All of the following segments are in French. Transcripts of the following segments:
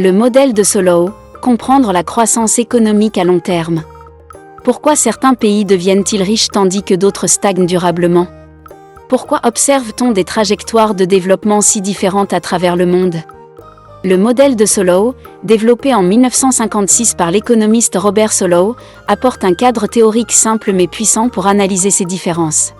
Le modèle de Solow, comprendre la croissance économique à long terme. Pourquoi certains pays deviennent-ils riches tandis que d'autres stagnent durablement? Pourquoi observe-t-on des trajectoires de développement si différentes à travers le monde? Le modèle de Solow, développé en 1956 par l'économiste Robert Solow, apporte un cadre théorique simple mais puissant pour analyser ces différences.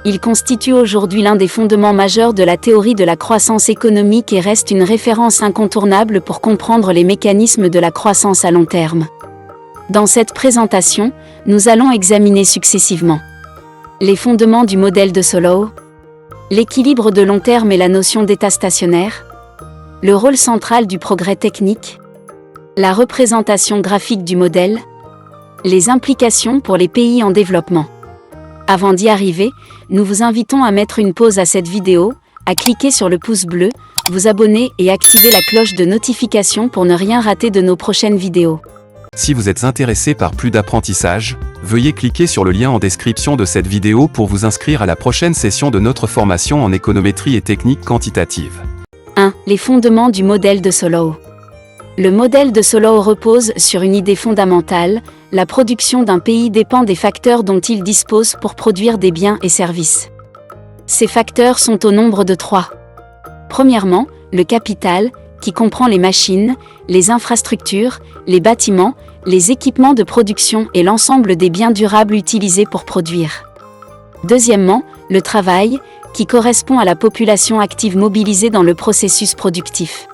Il constitue aujourd'hui l'un des fondements majeurs de la théorie de la croissance économique et reste une référence incontournable pour comprendre les mécanismes de la croissance à long terme. Dans cette présentation, nous allons examiner successivement les fondements du modèle de Solow, l'équilibre de long terme et la notion d'état stationnaire, le rôle central du progrès technique, la représentation graphique du modèle, les implications pour les pays en développement. Avant d'y arriver, nous vous invitons à mettre une pause à cette vidéo, à cliquer sur le pouce bleu, vous abonner et activer la cloche de notification pour ne rien rater de nos prochaines vidéos. Si vous êtes intéressé par plus d'apprentissage, veuillez cliquer sur le lien en description de cette vidéo pour vous inscrire à la prochaine session de notre formation en économétrie et technique quantitative. 1. Les fondements du modèle de Solow. Le modèle de Solow repose sur une idée fondamentale: la production d'un pays dépend des facteurs dont il dispose pour produire des biens et services. Ces facteurs sont au nombre de 3. Premièrement, le capital, qui comprend les machines, les infrastructures, les bâtiments, les équipements de production et l'ensemble des biens durables utilisés pour produire. Deuxièmement, le travail, qui correspond à la population active mobilisée dans le processus productif.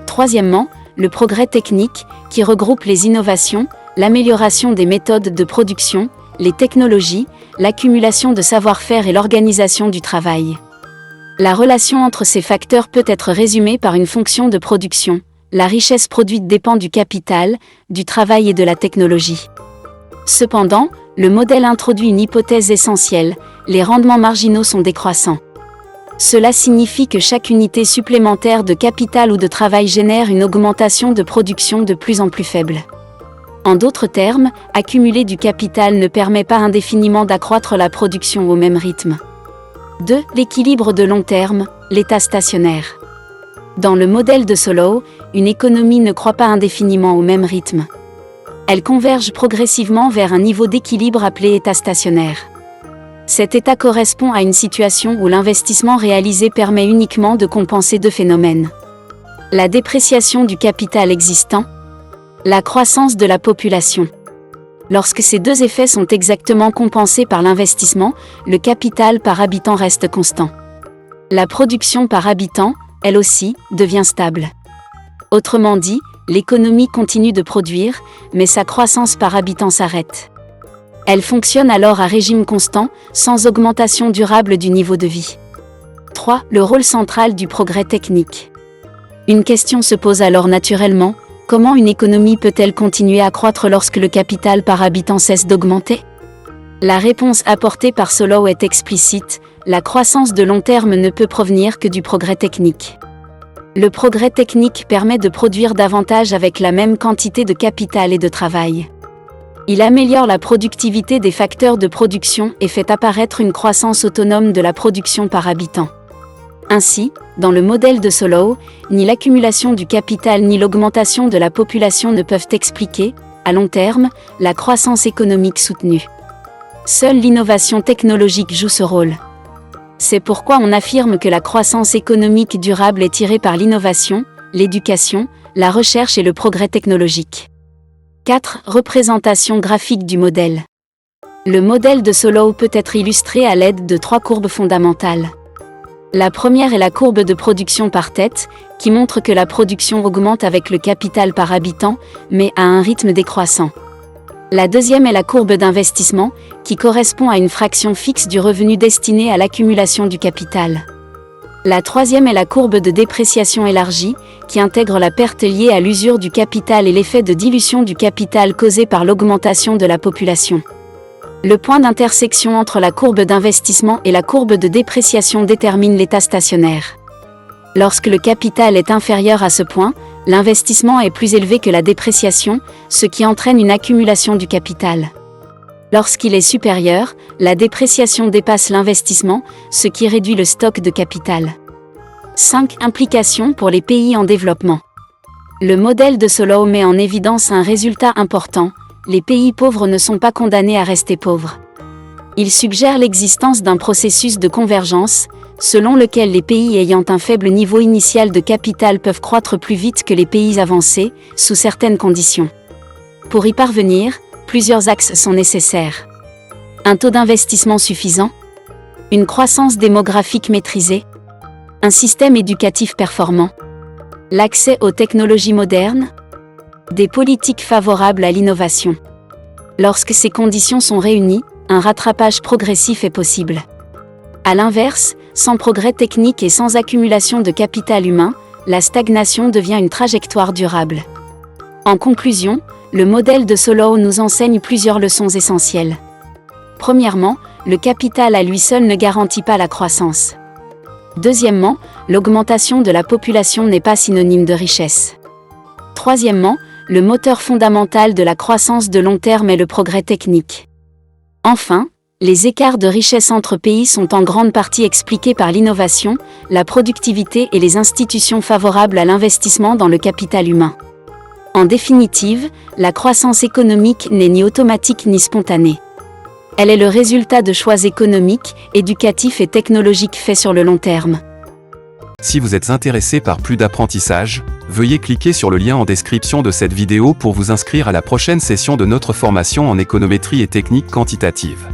Troisièmement, le progrès technique, qui regroupe les innovations, l'amélioration des méthodes de production, les technologies, l'accumulation de savoir-faire et l'organisation du travail. La relation entre ces facteurs peut être résumée par une fonction de production. La richesse produite dépend du capital, du travail et de la technologie. Cependant, le modèle introduit une hypothèse essentielle: les rendements marginaux sont décroissants. Cela signifie que chaque unité supplémentaire de capital ou de travail génère une augmentation de production de plus en plus faible. En d'autres termes, accumuler du capital ne permet pas indéfiniment d'accroître la production au même rythme. 2. L'équilibre de long terme, l'état stationnaire. Dans le modèle de Solow, une économie ne croît pas indéfiniment au même rythme. Elle converge progressivement vers un niveau d'équilibre appelé état stationnaire. Cet état correspond à une situation où l'investissement réalisé permet uniquement de compenser deux phénomènes: la dépréciation du capital existant, la croissance de la population. Lorsque ces deux effets sont exactement compensés par l'investissement, le capital par habitant reste constant. La production par habitant, elle aussi, devient stable. Autrement dit, l'économie continue de produire, mais sa croissance par habitant s'arrête. Elle fonctionne alors à régime constant, sans augmentation durable du niveau de vie. 3. Le rôle central du progrès technique. Une question se pose alors naturellement: comment une économie peut-elle continuer à croître lorsque le capital par habitant cesse d'augmenter? La réponse apportée par Solow est explicite: la croissance de long terme ne peut provenir que du progrès technique. Le progrès technique permet de produire davantage avec la même quantité de capital et de travail. Il améliore la productivité des facteurs de production et fait apparaître une croissance autonome de la production par habitant. Ainsi, dans le modèle de Solow, ni l'accumulation du capital ni l'augmentation de la population ne peuvent expliquer, à long terme, la croissance économique soutenue. Seule l'innovation technologique joue ce rôle. C'est pourquoi on affirme que la croissance économique durable est tirée par l'innovation, l'éducation, la recherche et le progrès technologique. 4. Représentation graphique du modèle. Le modèle de Solow peut être illustré à l'aide de 3 courbes fondamentales. La première est la courbe de production par tête, qui montre que la production augmente avec le capital par habitant, mais à un rythme décroissant. La deuxième est la courbe d'investissement, qui correspond à une fraction fixe du revenu destiné à l'accumulation du capital. La troisième est la courbe de dépréciation élargie, qui intègre la perte liée à l'usure du capital et l'effet de dilution du capital causé par l'augmentation de la population. Le point d'intersection entre la courbe d'investissement et la courbe de dépréciation détermine l'état stationnaire. Lorsque le capital est inférieur à ce point, l'investissement est plus élevé que la dépréciation, ce qui entraîne une accumulation du capital. Lorsqu'il est supérieur, la dépréciation dépasse l'investissement, ce qui réduit le stock de capital. 5. Implications pour les pays en développement. Le modèle de Solow met en évidence un résultat important: les pays pauvres ne sont pas condamnés à rester pauvres. Il suggère l'existence d'un processus de convergence, selon lequel les pays ayant un faible niveau initial de capital peuvent croître plus vite que les pays avancés, sous certaines conditions. Pour y parvenir, plusieurs axes sont nécessaires. Un taux d'investissement suffisant, une croissance démographique maîtrisée, un système éducatif performant, l'accès aux technologies modernes, des politiques favorables à l'innovation. Lorsque ces conditions sont réunies, un rattrapage progressif est possible. À l'inverse, sans progrès technique et sans accumulation de capital humain, la stagnation devient une trajectoire durable. En conclusion, le modèle de Solow nous enseigne plusieurs leçons essentielles. Premièrement, le capital à lui seul ne garantit pas la croissance. Deuxièmement, l'augmentation de la population n'est pas synonyme de richesse. Troisièmement, le moteur fondamental de la croissance de long terme est le progrès technique. Enfin, les écarts de richesse entre pays sont en grande partie expliqués par l'innovation, la productivité et les institutions favorables à l'investissement dans le capital humain. En définitive, la croissance économique n'est ni automatique ni spontanée. Elle est le résultat de choix économiques, éducatifs et technologiques faits sur le long terme. Si vous êtes intéressé par plus d'apprentissage, veuillez cliquer sur le lien en description de cette vidéo pour vous inscrire à la prochaine session de notre formation en économétrie et technique quantitative.